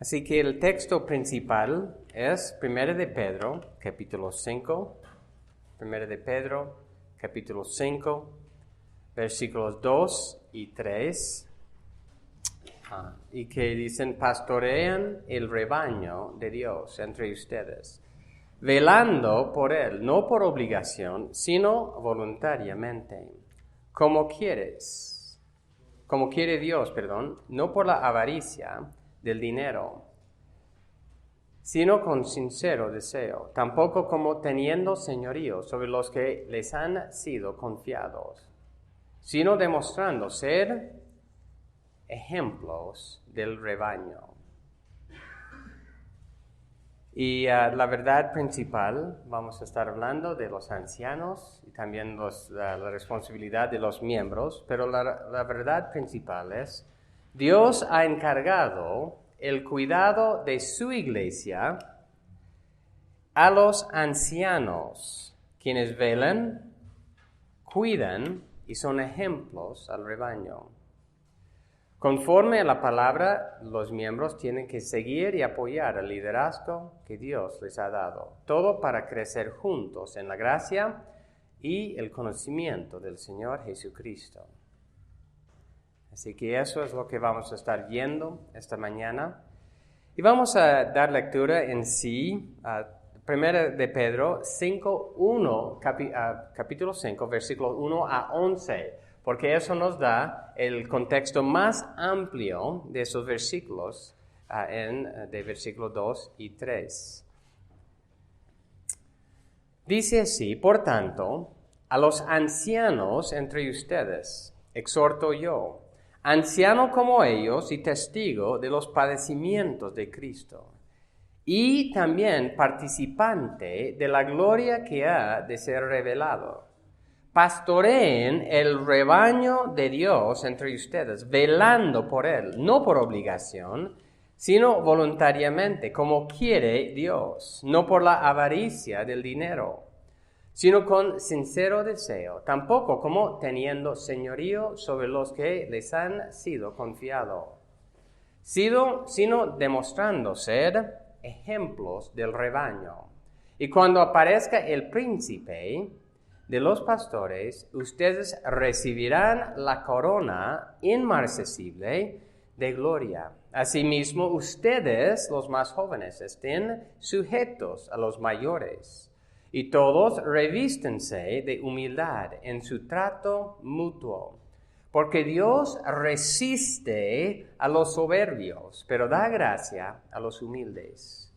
Así que el texto principal es 1 de Pedro, capítulo 5. 1 de Pedro, capítulo 5, versículos 2 y 3. Y que dicen, pastorean el rebaño de Dios entre ustedes, velando por él, no por obligación, sino voluntariamente, como quiere Dios, no por la avaricia del dinero, sino con sincero deseo, tampoco como teniendo señorío sobre los que les han sido confiados, sino demostrando ser ejemplos del rebaño. Y la verdad principal, vamos a estar hablando de los ancianos y también la responsabilidad de los miembros, pero la verdad principal es, Dios ha encargado el cuidado de su iglesia a los ancianos, quienes velan, cuidan y son ejemplos al rebaño. Conforme a la palabra, los miembros tienen que seguir y apoyar el liderazgo que Dios les ha dado. Todo para crecer juntos en la gracia y el conocimiento del Señor Jesucristo. Así que eso es lo que vamos a estar viendo esta mañana. Y vamos a dar lectura en sí a 1 de Pedro 5:1, capítulo 5, versículos 1 a 11. Porque eso nos da el contexto más amplio de esos versículos de versículos 2 y 3. Dice así, por tanto, a los ancianos entre ustedes exhorto yo, anciano como ellos y testigo de los padecimientos de Cristo, y también participante de la gloria que ha de ser revelado. Pastoreen el rebaño de Dios entre ustedes, velando por él, no por obligación, sino voluntariamente, como quiere Dios, no por la avaricia del dinero, sino con sincero deseo, tampoco como teniendo señorío sobre los que les han sido confiados, sino demostrando ser ejemplos del rebaño. Y cuando aparezca el príncipe de los pastores, ustedes recibirán la corona inmarcesible de gloria. Asimismo, ustedes, los más jóvenes, estén sujetos a los mayores, y todos revístense de humildad en su trato mutuo, porque Dios resiste a los soberbios, pero da gracia a los humildes.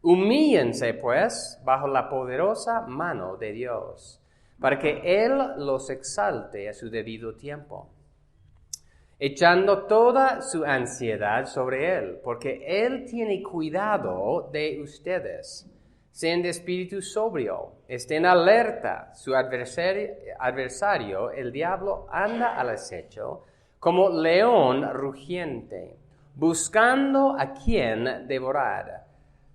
Humíllense, pues, bajo la poderosa mano de Dios, para que Él los exalte a su debido tiempo, echando toda su ansiedad sobre Él, porque Él tiene cuidado de ustedes. Sean de espíritu sobrio, estén alerta. Su adversario, el diablo, anda al acecho como león rugiente, buscando a quien devorar.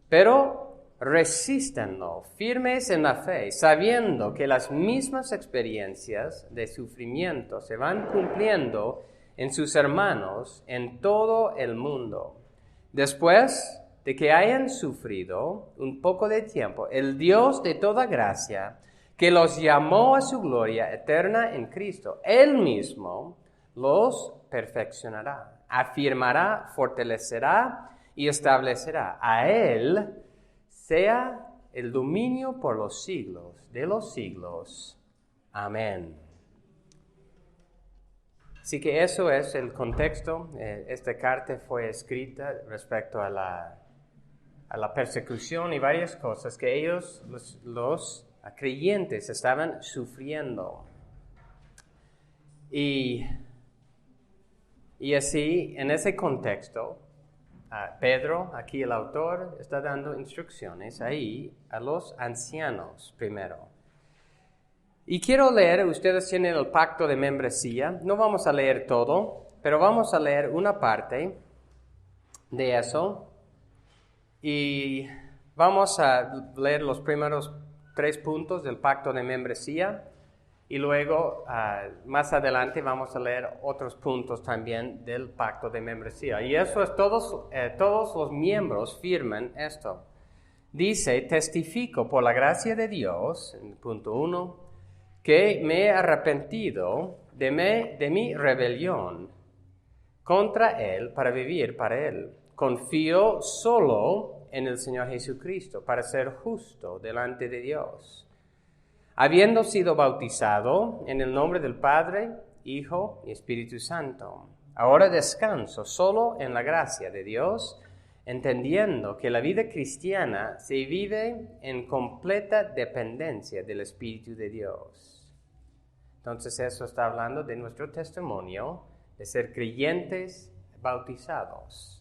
Pero resístanlo, firmes en la fe, sabiendo que las mismas experiencias de sufrimiento se van cumpliendo en sus hermanos en todo el mundo. Después de que hayan sufrido un poco de tiempo, el Dios de toda gracia, que los llamó a su gloria eterna en Cristo, Él mismo los perfeccionará, afirmará, fortalecerá y establecerá. A Él sea el dominio por los siglos de los siglos. Amén. Así que eso es el contexto. Esta carta fue escrita respecto a la persecución y varias cosas que ellos, los creyentes, estaban sufriendo. Y así, en ese contexto, Pedro, aquí el autor, está dando instrucciones ahí a los ancianos primero. Y quiero leer, ustedes tienen el pacto de membresía, no vamos a leer todo, pero vamos a leer una parte de eso. Y vamos a leer los primeros 3 puntos del pacto de membresía Y luego, más adelante, vamos a leer otros puntos también del pacto de membresía. Y eso es, todos los miembros firman esto. Dice, testifico por la gracia de Dios, en punto 1, que me he arrepentido de mi rebelión contra Él para vivir para Él. Confío solo en el Señor Jesucristo para ser justo delante de Dios. Habiendo sido bautizado en el nombre del Padre, Hijo y Espíritu Santo, ahora descanso solo en la gracia de Dios, entendiendo que la vida cristiana se vive en completa dependencia del Espíritu de Dios. Entonces eso está hablando de nuestro testimonio de ser creyentes bautizados.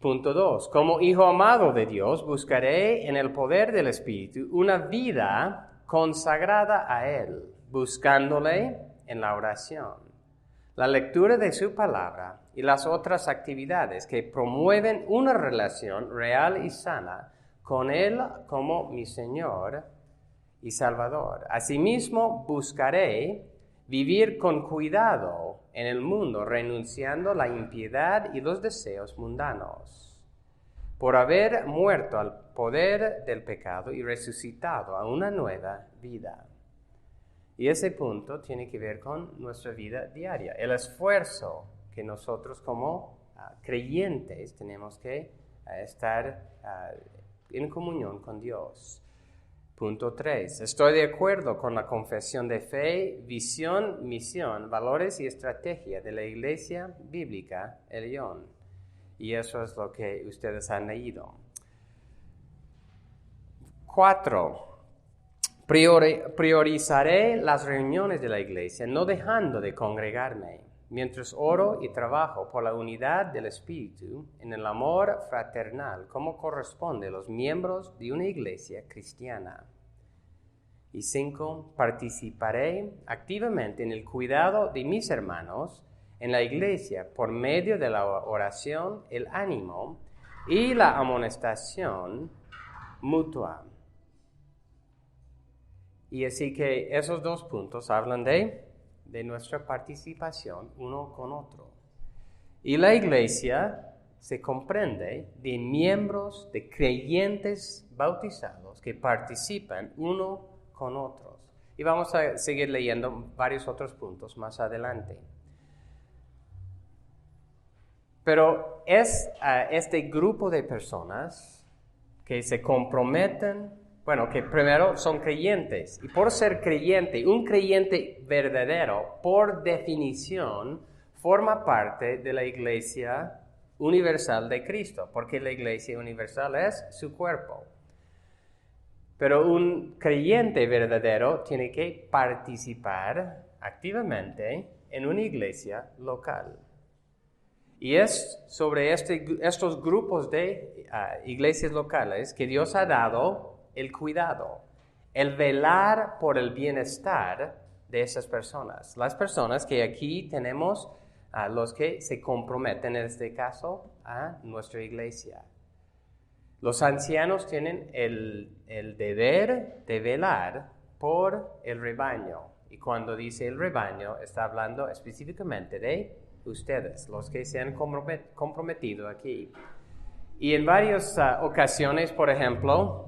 Punto 2. Como hijo amado de Dios, buscaré en el poder del Espíritu una vida consagrada a Él, buscándole en la oración, la lectura de su palabra y las otras actividades que promueven una relación real y sana con Él como mi Señor y Salvador. Asimismo, buscaré vivir con cuidado en el mundo, renunciando a la impiedad y los deseos mundanos, por haber muerto al poder del pecado y resucitado a una nueva vida. Y ese punto tiene que ver con nuestra vida diaria, el esfuerzo que nosotros como creyentes tenemos que estar en comunión con Dios. Punto 3. Estoy de acuerdo con la confesión de fe, visión, misión, valores y estrategia de la Iglesia Bíblica Elión. Y eso es lo que ustedes han leído. 4. Priorizaré las reuniones de la Iglesia, no dejando de congregarme, mientras oro y trabajo por la unidad del Espíritu en el amor fraternal, como corresponde a los miembros de una iglesia cristiana. Y 5, participaré activamente en el cuidado de mis hermanos en la iglesia por medio de la oración, el ánimo y la amonestación mutua. Y así que esos dos puntos hablan de nuestra participación uno con otro. Y la iglesia se comprende de miembros, de creyentes bautizados que participan uno con otros. Y vamos a seguir leyendo varios otros puntos más adelante. Pero es este grupo de personas que se comprometen, que primero son creyentes. Y por ser creyente, un creyente verdadero, por definición, forma parte de la Iglesia Universal de Cristo, porque la Iglesia Universal es su cuerpo. Pero un creyente verdadero tiene que participar activamente en una iglesia local. Y es sobre estos grupos de iglesias locales que Dios ha dado el cuidado, el velar por el bienestar de esas personas. Las personas que aquí tenemos, los que se comprometen en este caso a nuestra iglesia. Los ancianos tienen el deber de velar por el rebaño. Y cuando dice el rebaño, está hablando específicamente de ustedes, los que se han comprometido aquí. Y en varias ocasiones, por ejemplo,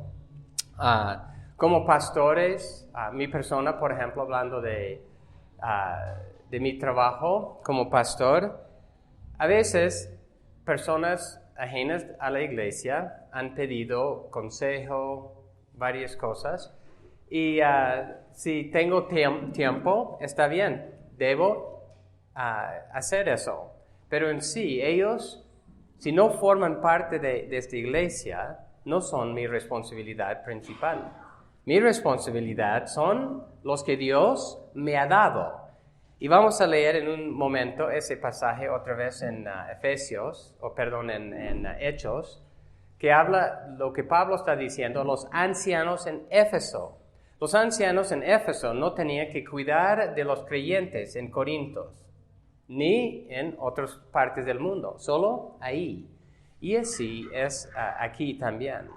como pastores, mi persona, por ejemplo, hablando de mi trabajo como pastor, a veces personas ajenas a la iglesia han pedido consejo, varias cosas, y si tengo tiempo, está bien, debo hacer eso. Pero en sí, ellos, si no forman parte de esta iglesia, no son mi responsabilidad principal. Mi responsabilidad son los que Dios me ha dado. Y vamos a leer en un momento ese pasaje otra vez en en Hechos, que habla lo que Pablo está diciendo, los ancianos en Éfeso. Los ancianos en Éfeso no tenían que cuidar de los creyentes en Corinto, ni en otras partes del mundo, solo ahí. Y así es aquí también.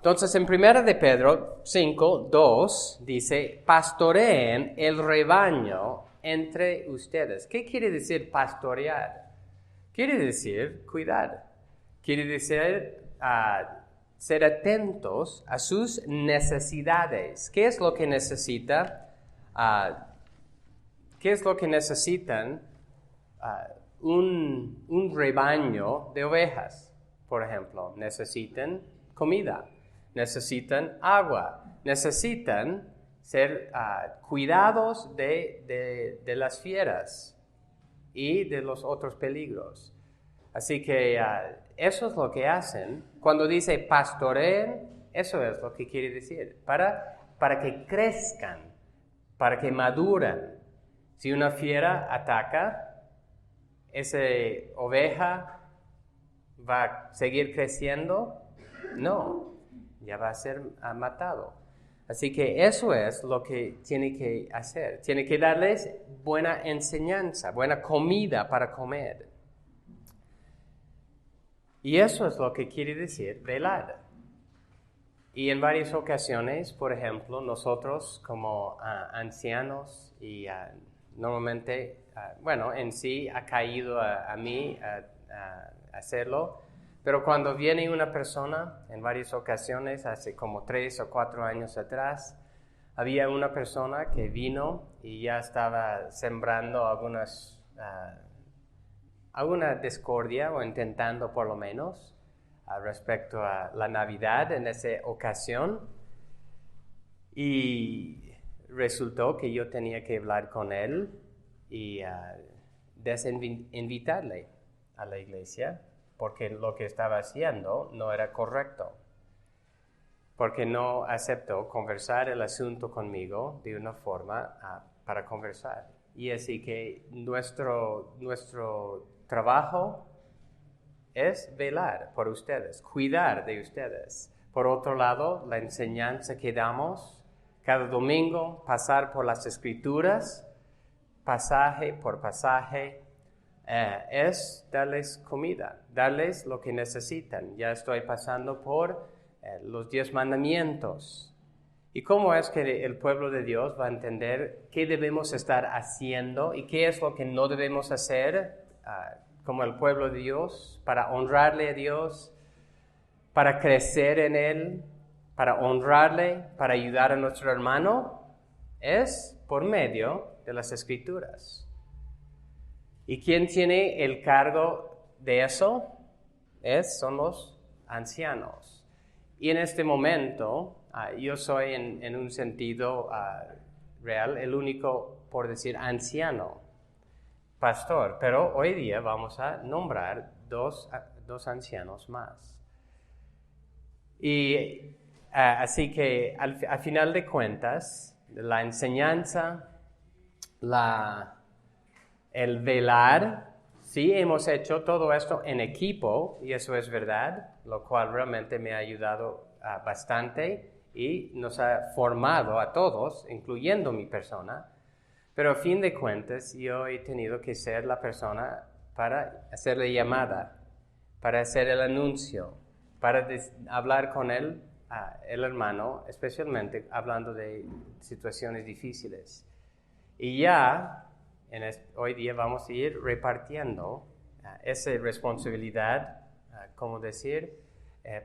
Entonces, en 1 de Pedro 5:2 dice, pastoreen el rebaño entre ustedes. ¿Qué quiere decir pastorear? Quiere decir cuidar. Quiere decir ser atentos a sus necesidades. ¿Qué es lo que necesita? ¿Qué es lo que necesitan un rebaño de ovejas? Por ejemplo, necesitan comida, necesitan agua, necesitan ser cuidados de las fieras y de los otros peligros. Así que eso es lo que hacen. Cuando dice pastoreen, eso es lo que quiere decir. Para que crezcan, para que maduran. Si una fiera ataca, ¿esa oveja va a seguir creciendo? No, ya va a ser matado. Así que eso es lo que tiene que hacer. Tiene que darles buena enseñanza, buena comida para comer. Y eso es lo que quiere decir velar. Y en varias ocasiones, por ejemplo, nosotros como ancianos y normalmente, en sí ha caído a mí hacerlo, pero cuando viene una persona, en varias ocasiones, hace como 3 o 4 años atrás, había una persona que vino y ya estaba sembrando alguna discordia o intentando por lo menos respecto a la Navidad en esa ocasión, y resultó que yo tenía que hablar con él y desinvitarle a la iglesia porque lo que estaba haciendo no era correcto, porque no aceptó conversar el asunto conmigo de una forma para conversar. Y así que nuestro trabajo es velar por ustedes, cuidar de ustedes. Por otro lado, la enseñanza que damos cada domingo, pasar por las Escrituras, pasaje por pasaje, es darles comida, darles lo que necesitan. Ya estoy pasando por los 10 mandamientos. ¿Y cómo es que el pueblo de Dios va a entender qué debemos estar haciendo y qué es lo que no debemos hacer como el pueblo de Dios, para honrarle a Dios, para crecer en Él, para honrarle, para ayudar a nuestro hermano? Es por medio de las Escrituras. ¿Y quién tiene el cargo de eso? Son los ancianos. Y en este momento, yo soy en un sentido real el único, por decir, anciano, pastor, pero hoy día vamos a nombrar dos ancianos más. Y así que al final de cuentas, la enseñanza, el velar, sí hemos hecho todo esto en equipo, y eso es verdad, lo cual realmente me ha ayudado bastante y nos ha formado a todos, incluyendo mi persona. Pero a fin de cuentas, yo he tenido que ser la persona para hacer la llamada, para hacer el anuncio, para hablar con él, el hermano, especialmente hablando de situaciones difíciles. Y ya, hoy día vamos a ir repartiendo esa responsabilidad, como decir,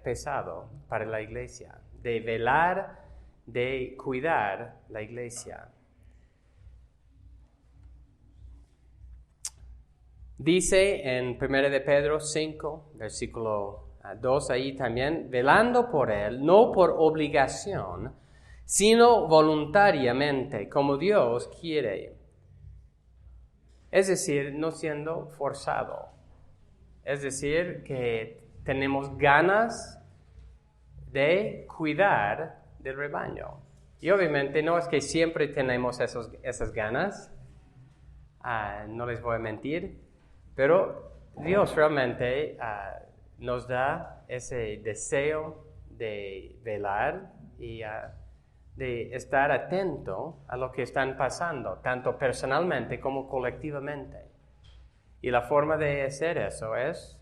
pesado para la iglesia, de velar, de cuidar la iglesia. Dice en 1 de Pedro 5, versículo 2 ahí también, velando por él, no por obligación, sino voluntariamente, como Dios quiere. Es decir, no siendo forzado. Es decir, que tenemos ganas de cuidar del rebaño. Y obviamente no es que siempre tenemos esas ganas, no les voy a mentir, pero Dios realmente nos da ese deseo de velar y de estar atento a lo que están pasando, tanto personalmente como colectivamente. Y la forma de hacer eso es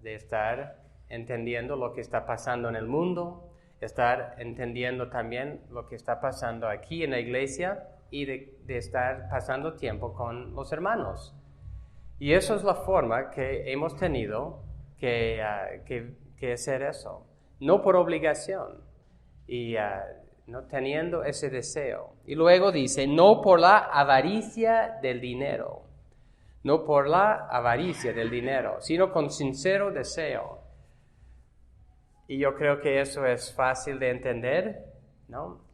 de estar entendiendo lo que está pasando en el mundo, estar entendiendo también lo que está pasando aquí en la iglesia y de estar pasando tiempo con los hermanos. Y eso es la forma que hemos tenido que hacer eso, no por obligación, y no teniendo ese deseo. Y luego dice, no por la avaricia del dinero, no por la avaricia del dinero, sino con sincero deseo. Y yo creo que eso es fácil de entender, ¿no?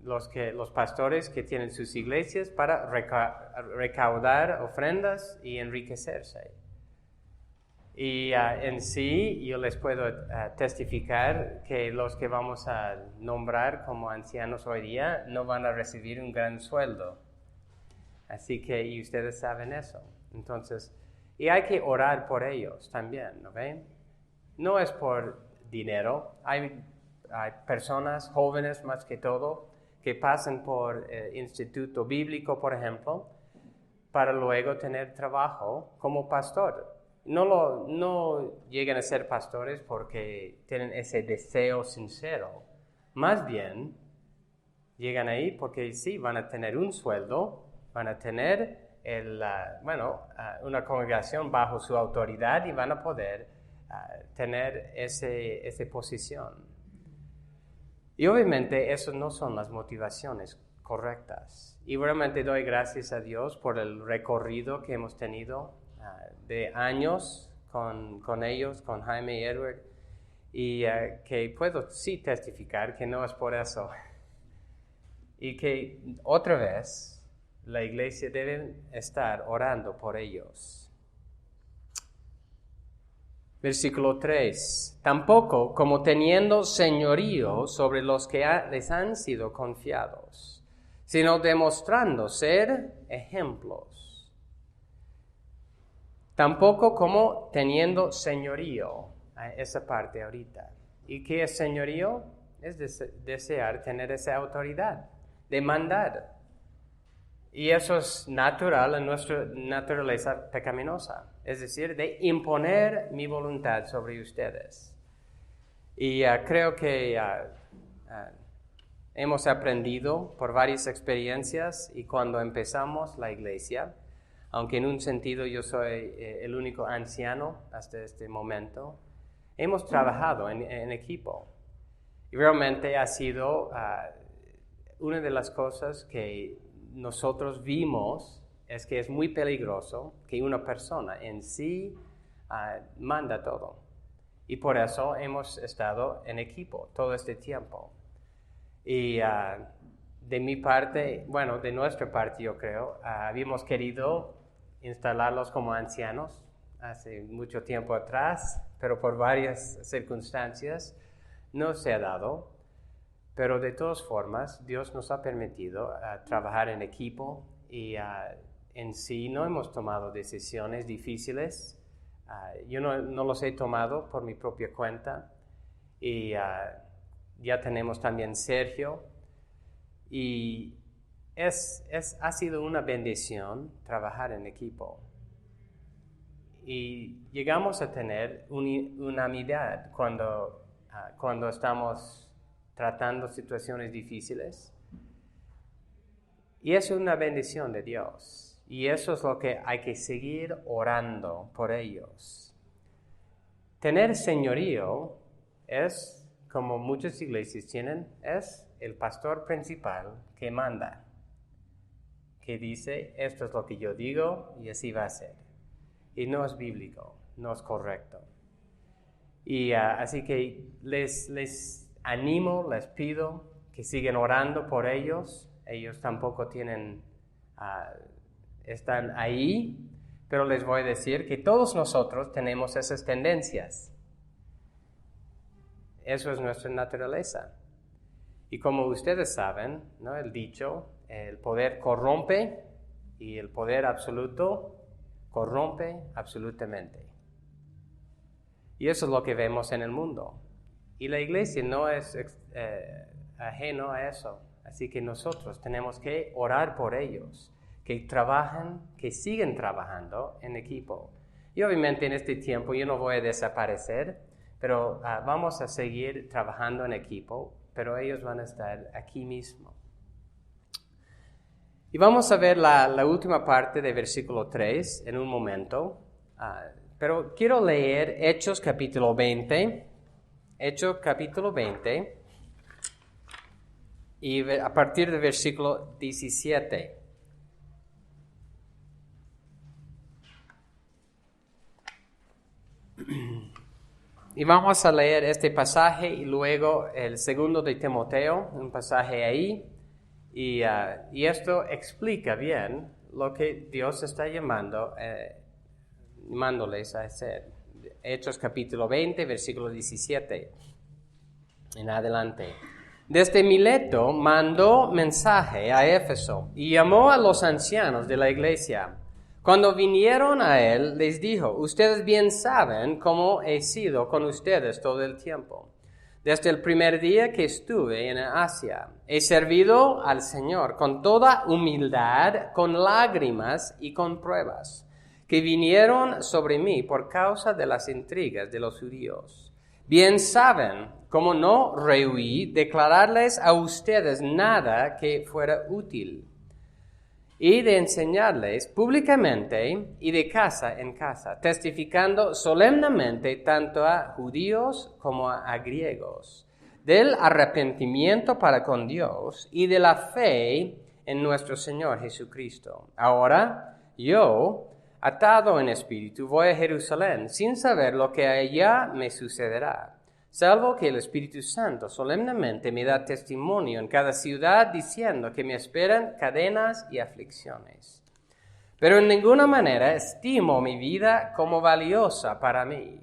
Los pastores que tienen sus iglesias para recaudar ofrendas y enriquecerse. Y en sí, yo les puedo testificar que los que vamos a nombrar como ancianos hoy día no van a recibir un gran sueldo. Así que, y ustedes saben eso. Entonces, y hay que orar por ellos también, ¿no ven? No es por dinero. Hay personas jóvenes más que todo que pasan por instituto bíblico, por ejemplo, para luego tener trabajo como pastor. No llegan a ser pastores porque tienen ese deseo sincero. Más bien, llegan ahí porque sí, van a tener un sueldo, van a tener una congregación bajo su autoridad y van a poder tener esa posición. Y obviamente esas no son las motivaciones correctas. Y realmente doy gracias a Dios por el recorrido que hemos tenido de años con ellos, con Jaime y Edward, y que puedo sí testificar que no es por eso. Y que otra vez la iglesia debe estar orando por ellos. Versículo 3. Tampoco como teniendo señorío sobre los que les han sido confiados, sino demostrando ser ejemplos. Tampoco como teniendo señorío, esa parte ahorita. ¿Y qué es señorío? Es desear tener esa autoridad, de mandar. Y eso es natural en nuestra naturaleza pecaminosa, es decir, de imponer mi voluntad sobre ustedes. Y creo que hemos aprendido por varias experiencias y cuando empezamos la iglesia, aunque en un sentido yo soy el único anciano hasta este momento, hemos trabajado en equipo. Y realmente ha sido una de las cosas que nosotros vimos es que es muy peligroso que una persona en sí manda todo. Y por eso hemos estado en equipo todo este tiempo. Y de mi parte, de nuestra parte yo creo, habíamos querido instalarlos como ancianos hace mucho tiempo atrás, pero por varias circunstancias no se ha dado. Pero de todas formas, Dios nos ha permitido trabajar en equipo y en sí no hemos tomado decisiones difíciles. Yo no los he tomado por mi propia cuenta y ya tenemos también Sergio y ha sido una bendición trabajar en equipo. Y llegamos a tener unanimidad cuando estamos tratando situaciones difíciles. Y es una bendición de Dios. Y eso es lo que hay que seguir orando por ellos. Tener señorío es, como muchas iglesias tienen, es el pastor principal que manda, que dice, esto es lo que yo digo y así va a ser. Y no es bíblico, no es correcto. Y así que les animo, les pido que sigan orando por ellos. Ellos tampoco están ahí, pero les voy a decir que todos nosotros tenemos esas tendencias. Eso es nuestra naturaleza. Y como ustedes saben, ¿no? El dicho, el poder corrompe y el poder absoluto corrompe absolutamente. Y eso es lo que vemos en el mundo. Y la iglesia no es ajeno a eso. Así que nosotros tenemos que orar por ellos, que trabajen, que sigan trabajando en equipo. Y obviamente en este tiempo yo no voy a desaparecer, pero vamos a seguir trabajando en equipo, pero ellos van a estar aquí mismo. Y vamos a ver la última parte del versículo 3 en un momento, pero quiero leer Hechos capítulo 20, y a partir del versículo 17. Y vamos a leer este pasaje y luego el segundo de Timoteo, un pasaje ahí. Y esto explica bien lo que Dios está llamándoles a hacer. Hechos capítulo 20, versículo 17 en adelante. Desde Mileto mandó mensaje a Éfeso y llamó a los ancianos de la iglesia. Cuando vinieron a él, les dijo: ustedes bien saben cómo he sido con ustedes todo el tiempo. Desde el primer día que estuve en Asia, he servido al Señor con toda humildad, con lágrimas y con pruebas, que vinieron sobre mí por causa de las intrigas de los judíos. Bien saben cómo no rehuí declararles a ustedes nada que fuera útil, y de enseñarles públicamente y de casa en casa, testificando solemnemente tanto a judíos como a griegos, del arrepentimiento para con Dios y de la fe en nuestro Señor Jesucristo. Ahora yo, atado en espíritu, voy a Jerusalén, sin saber lo que allá me sucederá, salvo que el Espíritu Santo solemnemente me da testimonio en cada ciudad, diciendo que me esperan cadenas y aflicciones. Pero en ninguna manera estimo mi vida como valiosa para mí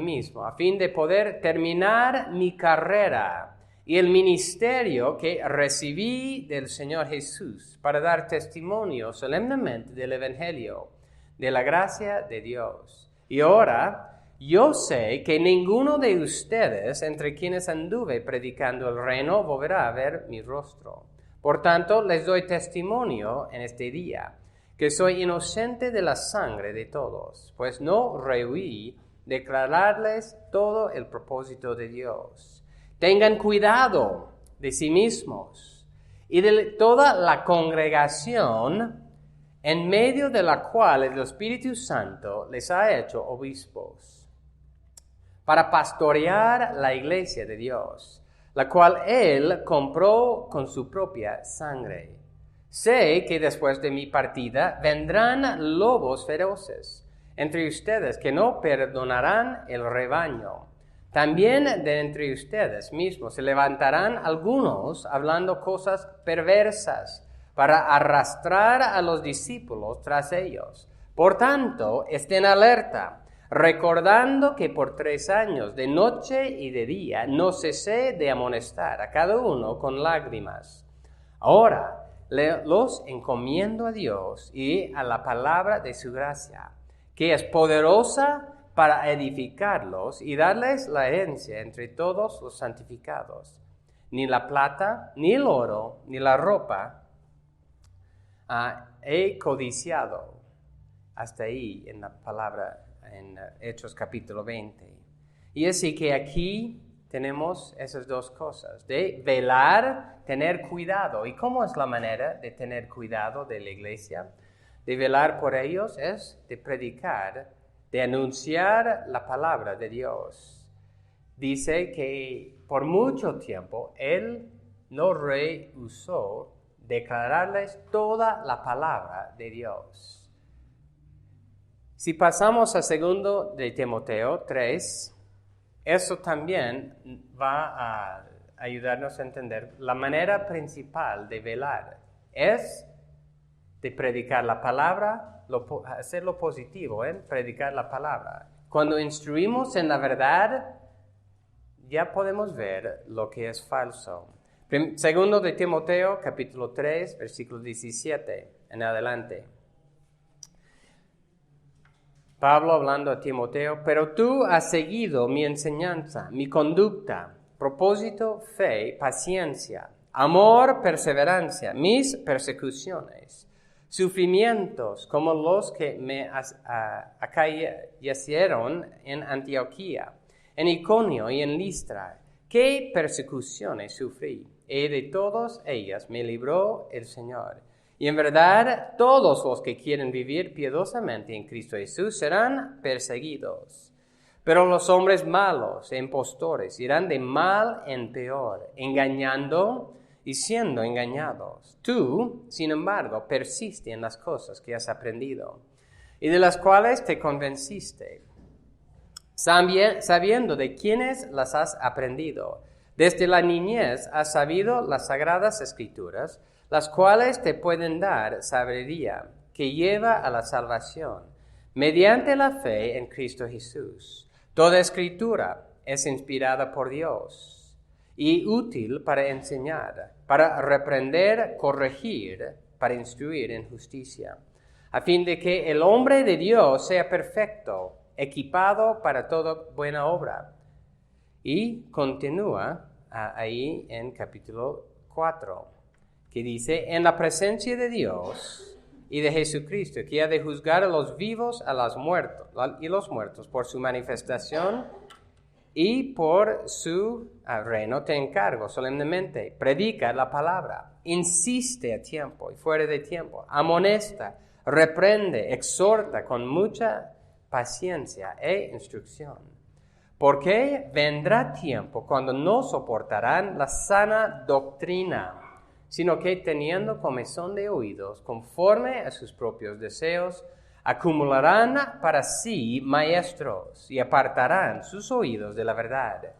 mismo, a fin de poder terminar mi carrera y el ministerio que recibí del Señor Jesús, para dar testimonio solemnemente del Evangelio, de la gracia de Dios. Y ahora yo sé que ninguno de ustedes, entre quienes anduve predicando el reino, volverá a ver mi rostro. Por tanto, les doy testimonio en este día, que soy inocente de la sangre de todos, pues no rehuí declararles todo el propósito de Dios. Tengan cuidado de sí mismos y de toda la congregación en medio de la cual el Espíritu Santo les ha hecho obispos, para pastorear la iglesia de Dios, la cual Él compró con su propia sangre. Sé que después de mi partida vendrán lobos feroces entre ustedes que no perdonarán el rebaño. También de entre ustedes mismos se levantarán algunos hablando cosas perversas para arrastrar a los discípulos tras ellos. Por tanto, estén alerta, recordando que por 3 años, de noche y de día, no cesé de amonestar a cada uno con lágrimas. Ahora los encomiendo a Dios y a la palabra de su gracia, que es poderosa para edificarlos y darles la herencia entre todos los santificados. Ni la plata, ni el oro, ni la ropa he codiciado. Hasta ahí en la palabra en Hechos capítulo 20. Y así que aquí tenemos esas dos cosas, de velar, tener cuidado. ¿Y cómo es la manera de tener cuidado de la iglesia? De velar por ellos es de predicar, de anunciar la palabra de Dios. Dice que por mucho tiempo Él no rehusó declararles toda la palabra de Dios. Si pasamos a 2 de Timoteo 3, eso también va a ayudarnos a entender la manera principal de velar. Es de predicar la palabra, hacer lo positivo, predicar la palabra. Cuando instruimos en la verdad, ya podemos ver lo que es falso. 2 de Timoteo, capítulo 3, versículo 17 en adelante. Pablo hablando a Timoteo: pero tú has seguido mi enseñanza, mi conducta, propósito, fe, paciencia, amor, perseverancia, mis persecuciones, sufrimientos como los que me acaecieron en Antioquía, en Iconio y en Listra. ¿Qué persecuciones sufrí? Y de todas ellas me libró el Señor. Y en verdad, todos los que quieren vivir piadosamente en Cristo Jesús serán perseguidos. Pero los hombres malos e impostores irán de mal en peor, engañando y siendo engañados. Tú, sin embargo, persiste en las cosas que has aprendido y de las cuales te convenciste, sabiendo de quiénes las has aprendido. Desde la niñez has sabido las sagradas Escrituras, las cuales te pueden dar sabiduría que lleva a la salvación, mediante la fe en Cristo Jesús. Toda Escritura es inspirada por Dios y útil para enseñar, para reprender, corregir, para instruir en justicia, a fin de que el hombre de Dios sea perfecto, equipado para toda buena obra. Y continúa ahí en capítulo 4. Que dice, en la presencia de Dios y de Jesucristo, que ha de juzgar a los vivos y los muertos por su manifestación y por su reino, te encargo solemnemente, predica la palabra, insiste a tiempo y fuera de tiempo, amonesta, reprende, exhorta con mucha paciencia e instrucción. Porque vendrá tiempo cuando no soportarán la sana doctrina, sino que teniendo comezón de oídos, conforme a sus propios deseos, acumularán para sí maestros y apartarán sus oídos de la verdad.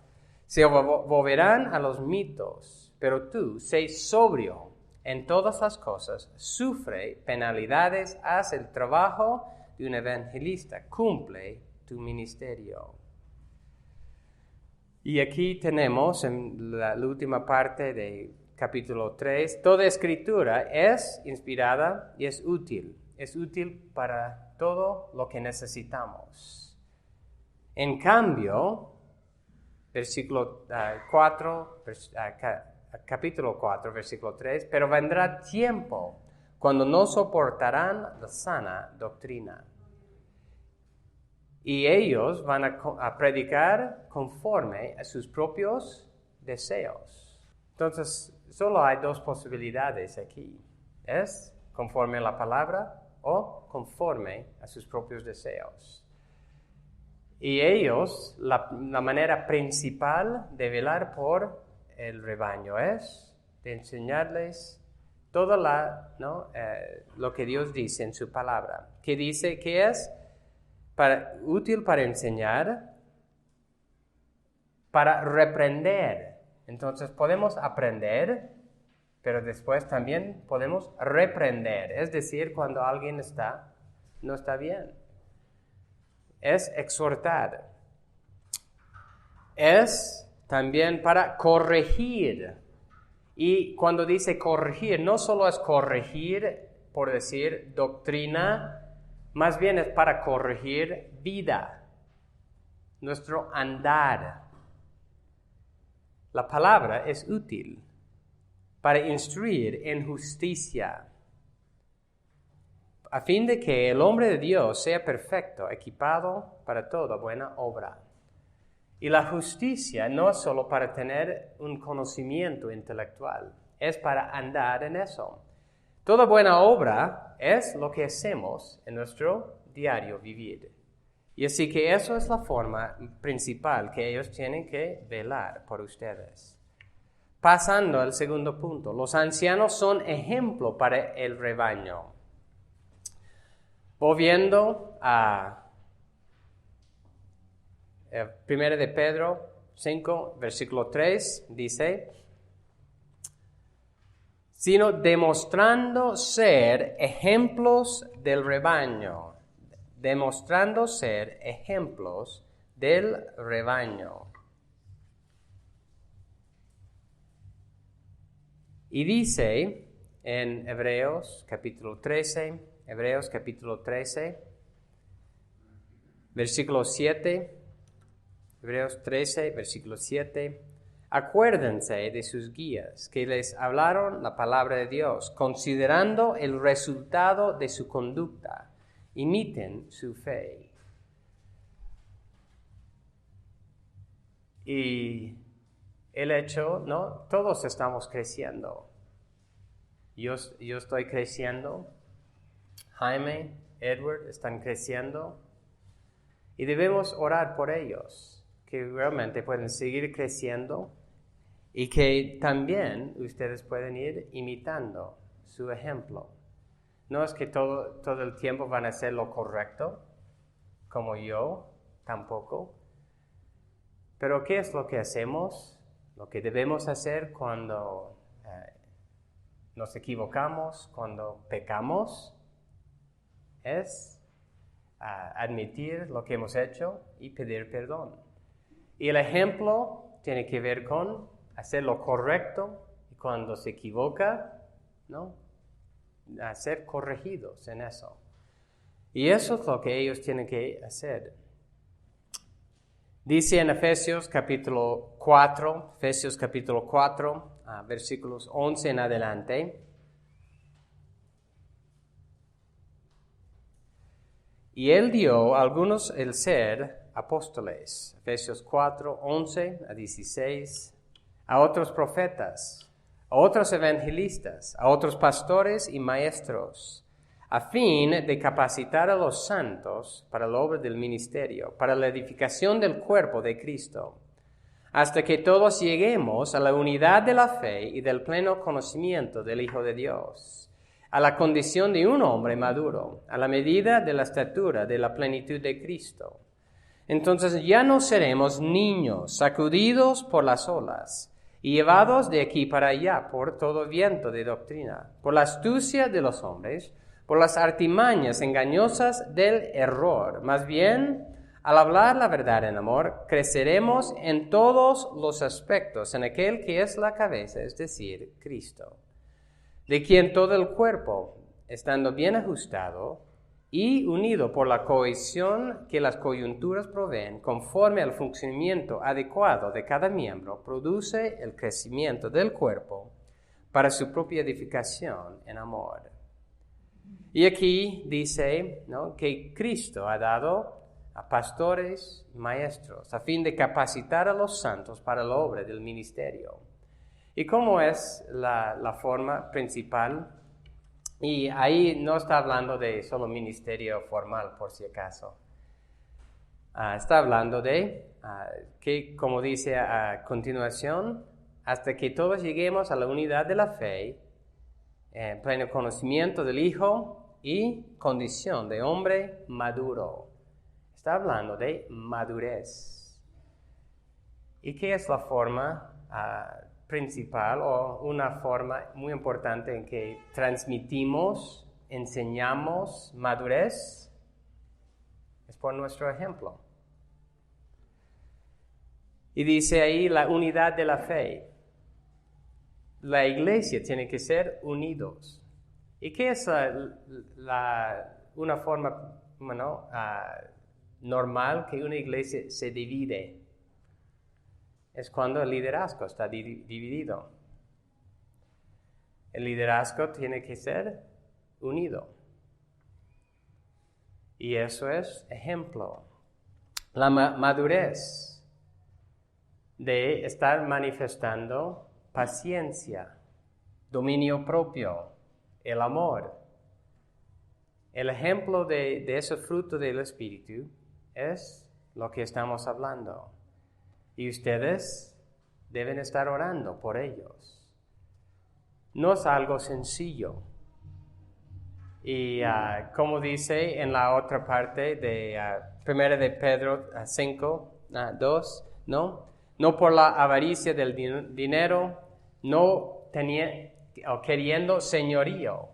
Se volverán a los mitos, pero tú, sé sobrio en todas las cosas, sufre penalidades, haz el trabajo de un evangelista, cumple tu ministerio. Y aquí tenemos en la última parte de capítulo 3, toda Escritura es inspirada y es útil para todo lo que necesitamos. En cambio, capítulo 4, versículo 3, pero vendrá tiempo cuando no soportarán la sana doctrina. Y ellos van a predicar conforme a sus propios deseos. Entonces, solo hay dos posibilidades aquí. Es conforme a la palabra o conforme a sus propios deseos. Y ellos, la manera principal de velar por el rebaño es de enseñarles todo lo que Dios dice en su palabra. Que dice que es útil para enseñar, para reprender. Entonces podemos aprender, pero después también podemos reprender. Es decir, cuando alguien no está bien. Es exhortar. Es también para corregir. Y cuando dice corregir, no solo es corregir, por decir, doctrina, más bien es para corregir vida, nuestro andar. La palabra es útil para instruir en justicia, a fin de que el hombre de Dios sea perfecto, equipado para toda buena obra. Y la justicia no es solo para tener un conocimiento intelectual, es para andar en eso. Toda buena obra es lo que hacemos en nuestro diario vivir. Y así que eso es la forma principal que ellos tienen que velar por ustedes. Pasando al segundo punto, los ancianos son ejemplo para el rebaño. Volviendo a 1 de Pedro 5, versículo 3, dice, sino demostrando ser ejemplos del rebaño. Demostrando ser ejemplos del rebaño. Y dice en Hebreos capítulo 13, versículo 7, Hebreos 13, versículo 7, Acuérdense de sus guías que les hablaron la palabra de Dios, considerando el resultado de su conducta. Imiten su fe. Y el hecho, ¿no? Todos estamos creciendo. Yo estoy creciendo. Jaime, Edward están creciendo. Y debemos orar por ellos, que realmente pueden seguir creciendo y que también ustedes pueden ir imitando su ejemplo. No es que todo el tiempo van a hacer lo correcto, como yo, tampoco. Pero ¿qué es lo que hacemos? Lo que debemos hacer cuando nos equivocamos, cuando pecamos, es admitir lo que hemos hecho y pedir perdón. Y el ejemplo tiene que ver con hacer lo correcto y cuando se equivoca, ¿no? A ser corregidos en eso. Y eso es lo que ellos tienen que hacer. Dice en Efesios capítulo 4, versículos 11 en adelante. Y él dio a algunos el ser apóstoles, Efesios 4, 11 a 16, a otros profetas, a otros evangelistas, a otros pastores y maestros, a fin de capacitar a los santos para la obra del ministerio, para la edificación del cuerpo de Cristo, hasta que todos lleguemos a la unidad de la fe y del pleno conocimiento del Hijo de Dios, a la condición de un hombre maduro, a la medida de la estatura de la plenitud de Cristo. Entonces ya no seremos niños sacudidos por las olas y llevados de aquí para allá por todo viento de doctrina, por la astucia de los hombres, por las artimañas engañosas del error. Más bien, al hablar la verdad en amor, creceremos en todos los aspectos en aquel que es la cabeza, es decir, Cristo, de quien todo el cuerpo, estando bien ajustado y unido por la cohesión que las coyunturas proveen, conforme al funcionamiento adecuado de cada miembro, produce el crecimiento del cuerpo para su propia edificación en amor. Y aquí dice, ¿no?, que Cristo ha dado a pastores, maestros, a fin de capacitar a los santos para la obra del ministerio. ¿Y cómo es la forma principal? Y ahí no está hablando de solo ministerio formal, por si acaso. Está hablando de que, como dice a continuación, hasta que todos lleguemos a la unidad de la fe, en pleno conocimiento del Hijo y condición de hombre maduro. Está hablando de madurez. ¿Y qué es la forma principal o una forma muy importante en que transmitimos, enseñamos madurez? Es por nuestro ejemplo. Y dice ahí la unidad de la fe. La iglesia tiene que ser unidos. ¿Y qué es una forma normal que una iglesia se divide? Es cuando el liderazgo está dividido. El liderazgo tiene que ser unido. Y eso es ejemplo. La madurez de estar manifestando paciencia, dominio propio, el amor. El ejemplo de ese fruto del Espíritu es lo que estamos hablando. Y ustedes deben estar orando por ellos. No es algo sencillo. Y como dice en la otra parte de 1 de Pedro 5, 2, ¿no? No por la avaricia del dinero, no queriendo señorío.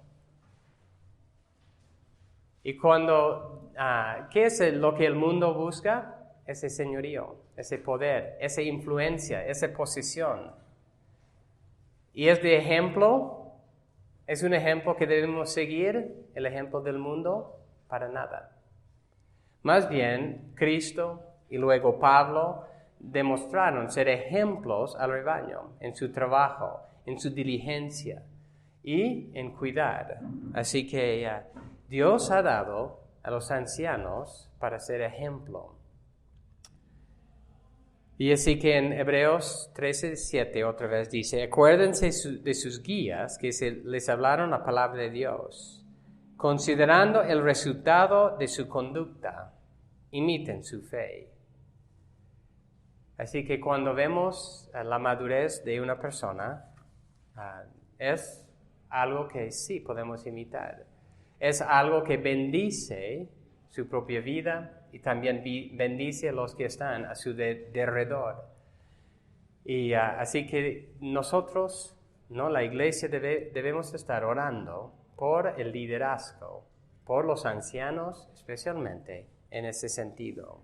Y cuando, ¿qué es lo que el mundo busca? Ese señorío, ese poder, esa influencia, esa posición. Y es de ejemplo, es un ejemplo que debemos seguir, el ejemplo del mundo, para nada. Más bien, Cristo y luego Pablo demostraron ser ejemplos al rebaño en su trabajo, en su diligencia y en cuidar. Así que Dios ha dado a los ancianos para ser ejemplo. Y así que en Hebreos 13:7 otra vez dice, acuérdense de sus guías que les hablaron la palabra de Dios, considerando el resultado de su conducta, imiten su fe. Así que cuando vemos la madurez de una persona, es algo que sí podemos imitar. Es algo que bendice su propia vida y también bendice a los que están a su derredor. Y así que nosotros, ¿no? La iglesia debemos estar orando por el liderazgo, por los ancianos especialmente en ese sentido.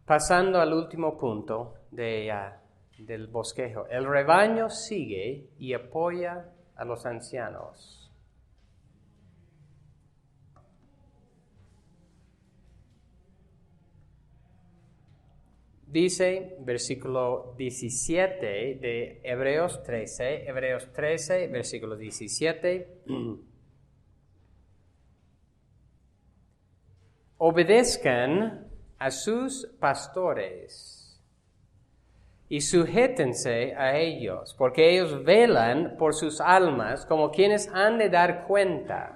Pasando al último punto del bosquejo. El rebaño sigue y apoya a los ancianos. Dice, versículo 17 de Hebreos 13, versículo 17. Obedezcan a sus pastores y sujétense a ellos, porque ellos velan por sus almas como quienes han de dar cuenta.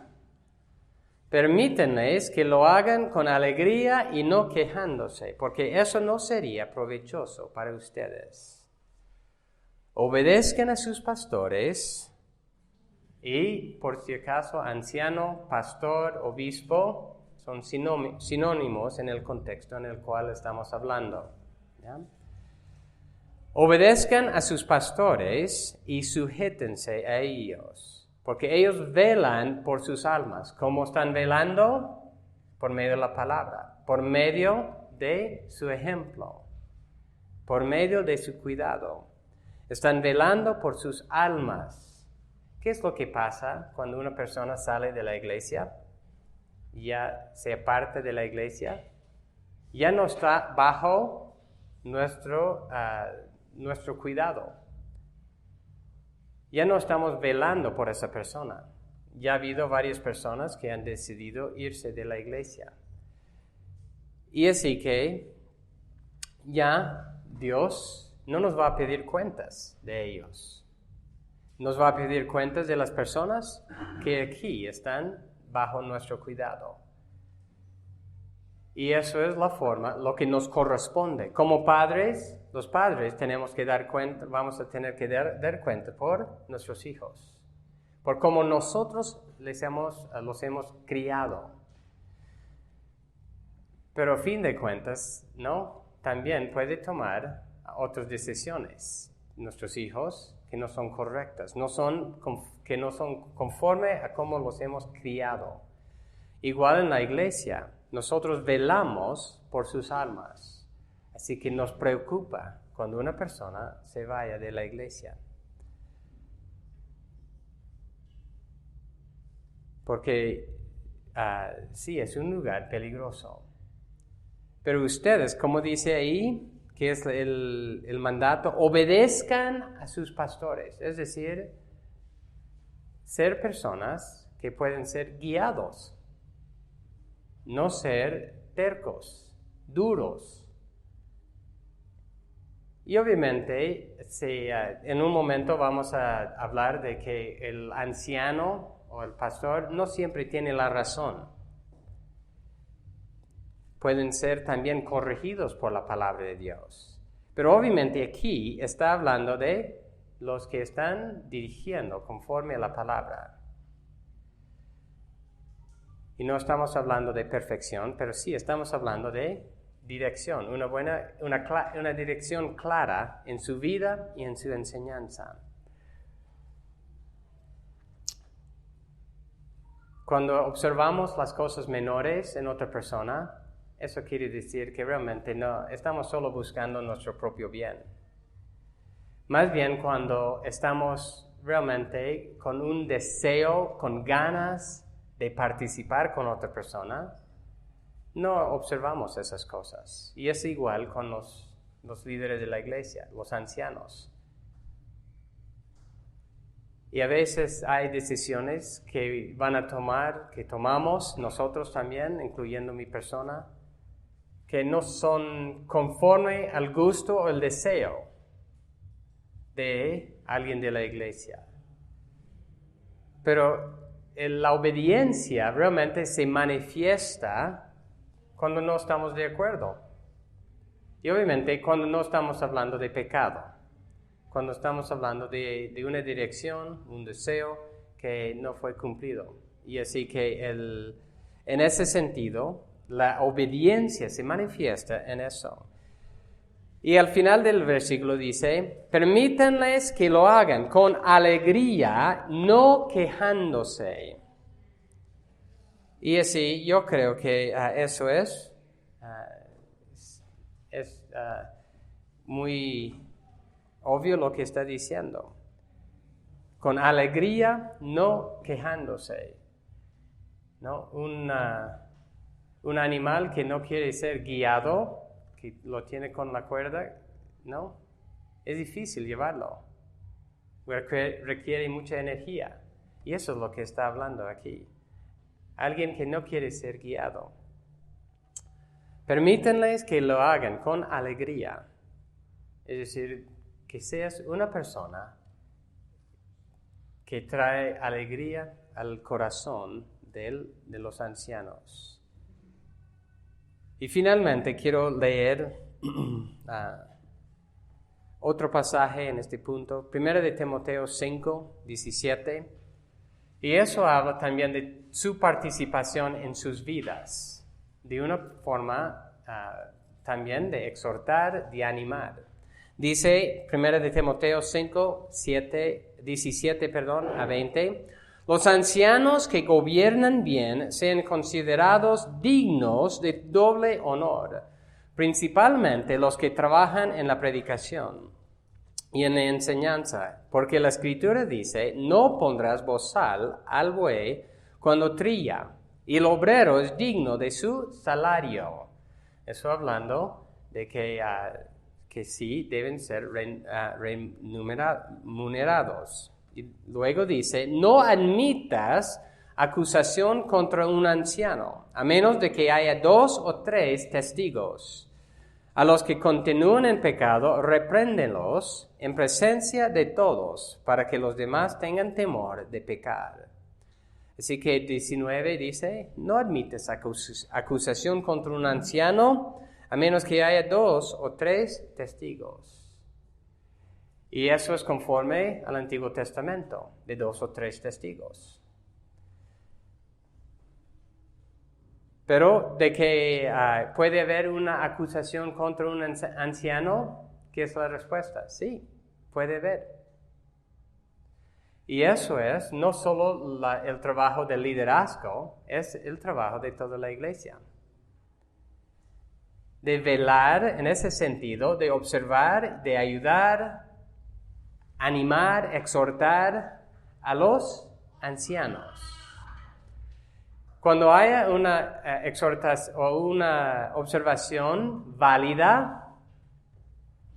Permítanles que lo hagan con alegría y no quejándose, porque eso no sería provechoso para ustedes. Obedezcan a sus pastores y, por si acaso, anciano, pastor, obispo, son sinónimos en el contexto en el cual estamos hablando. ¿Ya? Obedezcan a sus pastores y sujétense a ellos. Porque ellos velan por sus almas. ¿Cómo están velando? Por medio de la palabra, por medio de su ejemplo, por medio de su cuidado. Están velando por sus almas. ¿Qué es lo que pasa cuando una persona sale de la iglesia? Ya se aparte de la iglesia. Ya no está bajo nuestro cuidado. Ya no estamos velando por esa persona. Ya ha habido varias personas que han decidido irse de la iglesia. Y así que ya Dios no nos va a pedir cuentas de ellos. Nos va a pedir cuentas de las personas que aquí están bajo nuestro cuidado. Y eso es la forma, lo que nos corresponde. Como padres, los padres tenemos que dar cuenta, vamos a tener que dar cuenta por nuestros hijos. Por cómo nosotros los hemos criado. Pero a fin de cuentas, ¿no? También puede tomar otras decisiones. Nuestros hijos que no son correctas, que no son conforme a cómo los hemos criado. Igual en la iglesia. Nosotros velamos por sus almas, así que nos preocupa cuando una persona se vaya de la iglesia. Porque sí, es un lugar peligroso. Pero ustedes, como dice ahí, que es el mandato, obedezcan a sus pastores, es decir, ser personas que pueden ser guiados. No ser tercos, duros. Y obviamente, en un momento vamos a hablar de que el anciano o el pastor no siempre tiene la razón. Pueden ser también corregidos por la palabra de Dios. Pero obviamente aquí está hablando de los que están dirigiendo conforme a la palabra. Y no estamos hablando de perfección, pero sí estamos hablando de dirección, una dirección clara en su vida y en su enseñanza. Cuando observamos las cosas menores en otra persona, eso quiere decir que realmente no estamos solo buscando nuestro propio bien. Más bien cuando estamos realmente con un deseo, con ganas de participar con otra persona, no observamos esas cosas. Y es igual con los líderes de la iglesia, los ancianos. Y a veces hay decisiones que van a tomar, que tomamos nosotros también, incluyendo mi persona, que no son conforme al gusto o el deseo de alguien de la iglesia. Pero la obediencia realmente se manifiesta cuando no estamos de acuerdo. Y obviamente cuando no estamos hablando de pecado, cuando estamos hablando de una dirección, un deseo que no fue cumplido. Y así que en ese sentido, la obediencia se manifiesta en eso. Y al final del versículo dice, permítanles que lo hagan con alegría, no quejándose. Y así yo creo que eso es muy obvio lo que está diciendo. Con alegría, no quejándose. ¿No? Un animal que no quiere ser guiado, que lo tiene con la cuerda, ¿no? Es difícil llevarlo. Requiere mucha energía. Y eso es lo que está hablando aquí. Alguien que no quiere ser guiado. Permítanles que lo hagan con alegría. Es decir, que seas una persona que trae alegría al corazón de los ancianos. Y finalmente quiero leer otro pasaje en este punto, 1 de Timoteo 5, 17, y eso habla también de su participación en sus vidas, de una forma también de exhortar, de animar. Dice 1 de Timoteo 5, 17 a 20, los ancianos que gobiernan bien sean considerados dignos de doble honor, principalmente los que trabajan en la predicación y en la enseñanza, porque la Escritura dice, no pondrás bozal al buey cuando trilla, y el obrero es digno de su salario. Eso hablando de que sí deben ser remunerados. Y luego dice, no admitas acusación contra un anciano, a menos de que haya 2 o 3 testigos. A los que continúan en pecado, repréndelos en presencia de todos, para que los demás tengan temor de pecar. Así que 19 dice, no admites acusación contra un anciano, a menos que haya 2 o 3 testigos. Y eso es conforme al Antiguo Testamento, de 2 o 3 testigos. Pero de que puede haber una acusación contra un anciano, ¿qué es la respuesta? Sí, puede haber. Y eso es no solo el trabajo del liderazgo, es el trabajo de toda la iglesia. De velar en ese sentido, de observar, de ayudar, animar, exhortar a los ancianos. Cuando haya una exhortación o una observación válida,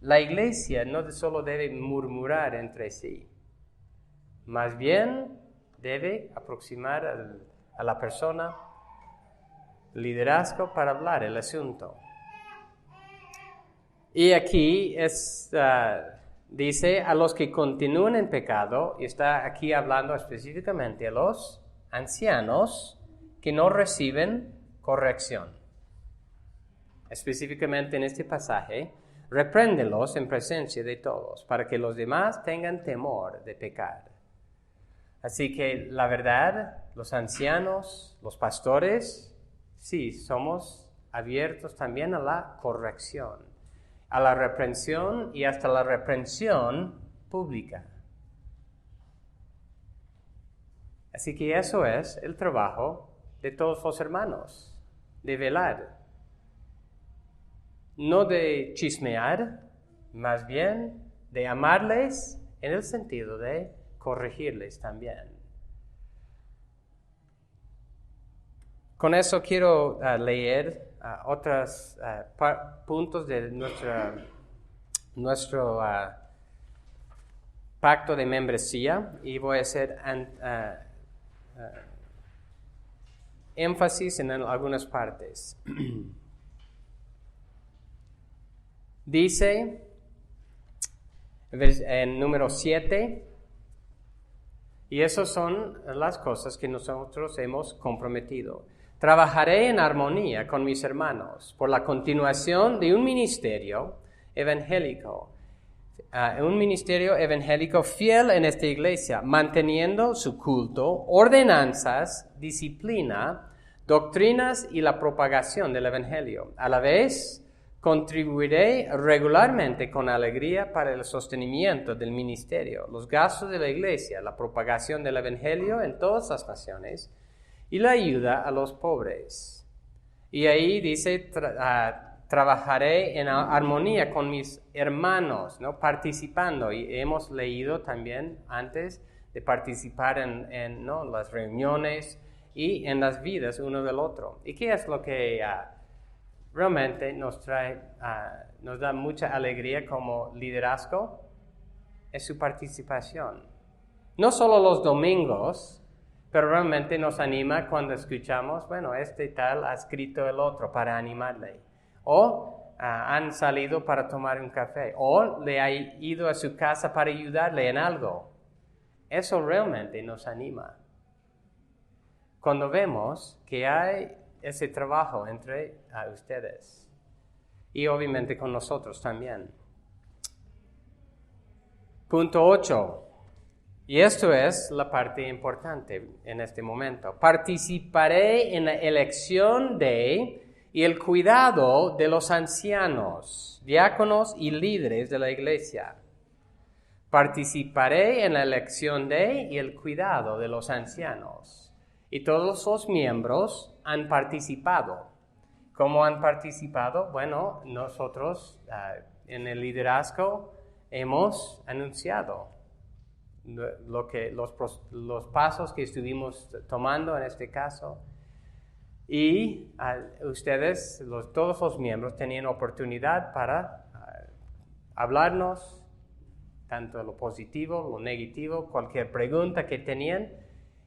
la iglesia no solo debe murmurar entre sí, más bien debe aproximar a la persona, liderazgo, para hablar el asunto. Y aquí dice a los que continúan en pecado, y está aquí hablando específicamente a los ancianos que no reciben corrección. Específicamente en este pasaje, repréndelos en presencia de todos, para que los demás tengan temor de pecar. Así que la verdad, los ancianos, los pastores, sí, somos abiertos también a la corrección, a la reprensión y hasta la reprensión pública. Así que eso es el trabajo de todos los hermanos, de velar. No de chismear, más bien de amarles en el sentido de corregirles también. con eso quiero leer otros puntos de nuestro pacto de membresía y voy a hacer énfasis en algunas partes. Dice en número 7, y esas son las cosas que nosotros hemos comprometido. Trabajaré en armonía con mis hermanos por la continuación de un ministerio evangélico fiel en esta iglesia, manteniendo su culto, ordenanzas, disciplina, doctrinas y la propagación del evangelio. A la vez, contribuiré regularmente con alegría para el sostenimiento del ministerio, los gastos de la iglesia, la propagación del evangelio en todas las naciones y la ayuda a los pobres. Y ahí dice, trabajaré en armonía con mis hermanos, ¿no? Participando. Y hemos leído también antes de participar en ¿no? las reuniones y en las vidas uno del otro. ¿Y qué es lo que realmente nos da mucha alegría como liderazgo? Es su participación. No solo los domingos, pero realmente nos anima cuando escuchamos, bueno, este tal ha escrito el otro para animarle. O han salido para tomar un café. O le ha ido a su casa para ayudarle en algo. Eso realmente nos anima. Cuando vemos que hay ese trabajo entre ustedes. Y obviamente con nosotros también. Punto 8. Y esto es la parte importante en este momento. Participaré en la elección de y el cuidado de los ancianos, diáconos y líderes de la iglesia. Participaré en la elección de y el cuidado de los ancianos. Y todos los miembros han participado. ¿Cómo han participado? Bueno, nosotros en el liderazgo hemos anunciado los pasos que estuvimos tomando en este caso. Y ustedes, todos los miembros, tenían oportunidad para hablarnos, tanto lo positivo, lo negativo, cualquier pregunta que tenían.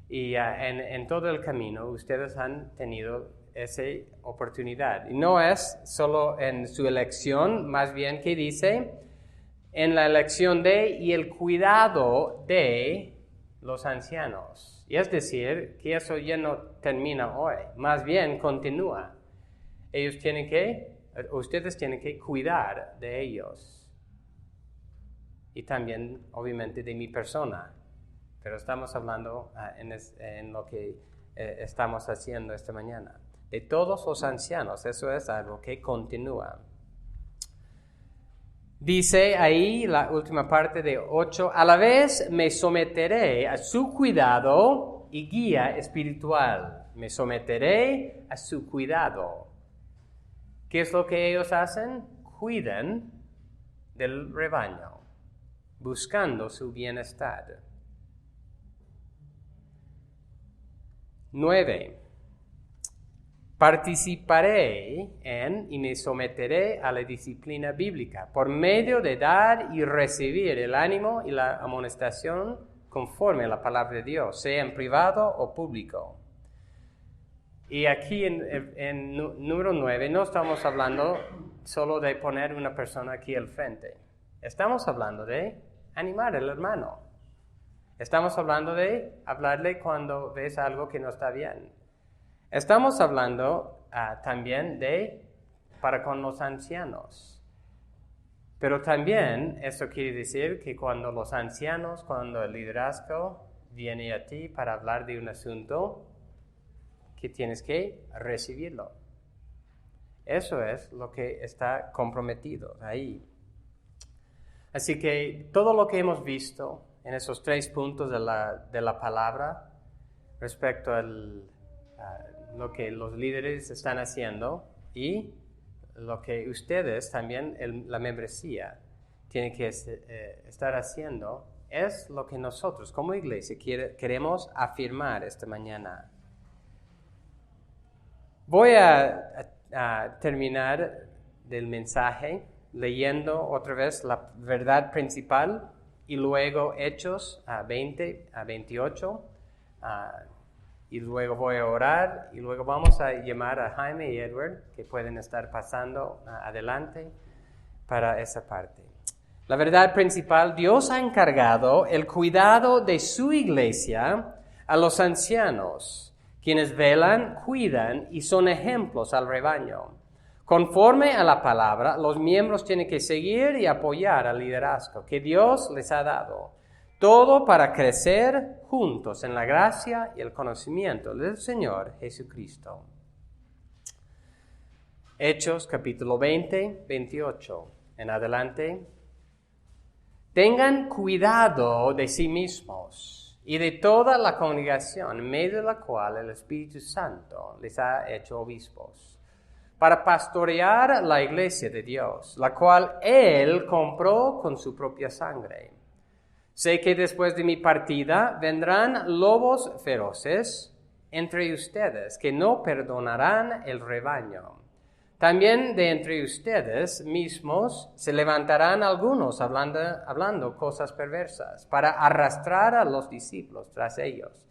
Y en todo el camino ustedes han tenido esa oportunidad. Y no es solo en su elección, más bien que dice, en la elección de y el cuidado de los ancianos. Y es decir, que eso ya no termina hoy, más bien continúa. Ustedes tienen que cuidar de ellos. Y también, obviamente, de mi persona. Pero estamos hablando en lo que estamos haciendo esta mañana. De todos los ancianos, eso es algo que continúa. Dice ahí la última parte de 8, a la vez me someteré a su cuidado y guía espiritual. Me someteré a su cuidado. ¿Qué es lo que ellos hacen? Cuidan del rebaño, buscando su bienestar. 9. Participaré en y me someteré a la disciplina bíblica por medio de dar y recibir el ánimo y la amonestación conforme a la palabra de Dios, sea en privado o público. Y aquí en número 9 no estamos hablando solo de poner una persona aquí al frente. Estamos hablando de animar al hermano. Estamos hablando de hablarle cuando ves algo que no está bien. Estamos hablando también para con los ancianos. Pero también eso quiere decir que cuando el liderazgo viene a ti para hablar de un asunto, que tienes que recibirlo. Eso es lo que está comprometido ahí. Así que todo lo que hemos visto en esos 3 puntos de la palabra respecto a lo que los líderes están haciendo y lo que ustedes también, la membresía, tienen que estar haciendo, es lo que nosotros como iglesia queremos afirmar esta mañana. Voy a terminar del mensaje leyendo otra vez la verdad principal y luego Hechos 20 a 28. Y luego voy a orar y luego vamos a llamar a Jaime y Edward, que pueden estar pasando adelante para esa parte. La verdad principal: Dios ha encargado el cuidado de su iglesia a los ancianos, quienes velan, cuidan y son ejemplos al rebaño. Conforme a la palabra, los miembros tienen que seguir y apoyar al liderazgo que Dios les ha dado. Todo para crecer juntos en la gracia y el conocimiento del Señor Jesucristo. Hechos capítulo 20, 28 en adelante. Tengan cuidado de sí mismos y de toda la congregación, en medio de la cual el Espíritu Santo les ha hecho obispos, para pastorear la iglesia de Dios, la cual Él compró con su propia sangre. Sé que después de mi partida vendrán lobos feroces entre ustedes, que no perdonarán el rebaño. También de entre ustedes mismos se levantarán algunos hablando cosas perversas, para arrastrar a los discípulos tras ellos.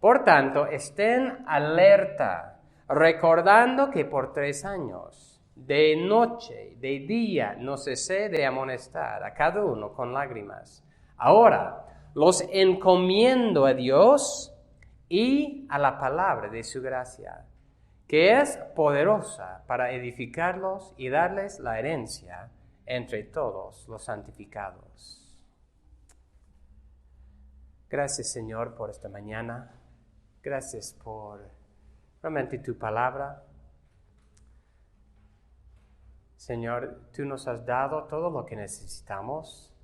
Por tanto, estén alerta, recordando que por 3 años, de noche, de día, no cesé de amonestar a cada uno con lágrimas. Ahora los encomiendo a Dios y a la palabra de su gracia, que es poderosa para edificarlos y darles la herencia entre todos los santificados. Gracias, Señor, por esta mañana. Gracias por realmente tu palabra. Señor, tú nos has dado todo lo que necesitamos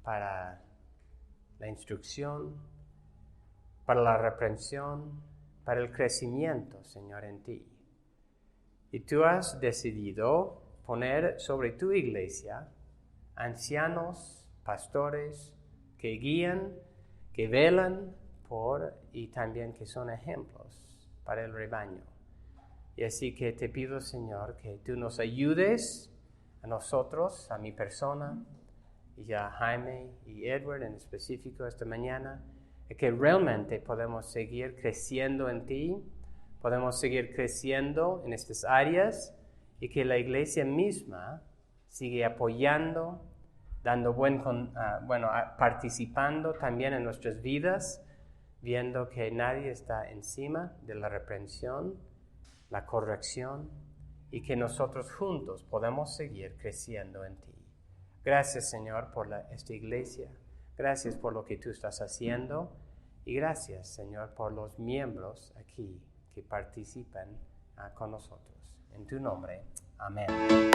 para la instrucción, para la reprensión, para el crecimiento, Señor, en ti. Y tú has decidido poner sobre tu iglesia ancianos, pastores, que guían, que velan por y también que son ejemplos para el rebaño. Y así que te pido, Señor, que tú nos ayudes a nosotros, a mi persona, y a Jaime y Edward en específico esta mañana, que realmente podemos seguir creciendo en ti, podemos seguir creciendo en estas áreas y que la iglesia misma sigue apoyando, dando participando también en nuestras vidas, viendo que nadie está encima de la reprensión, la corrección, y que nosotros juntos podemos seguir creciendo en ti. Gracias, Señor, por esta iglesia. Gracias por lo que tú estás haciendo. Y gracias, Señor, por los miembros aquí que participan con nosotros. En tu nombre, amén.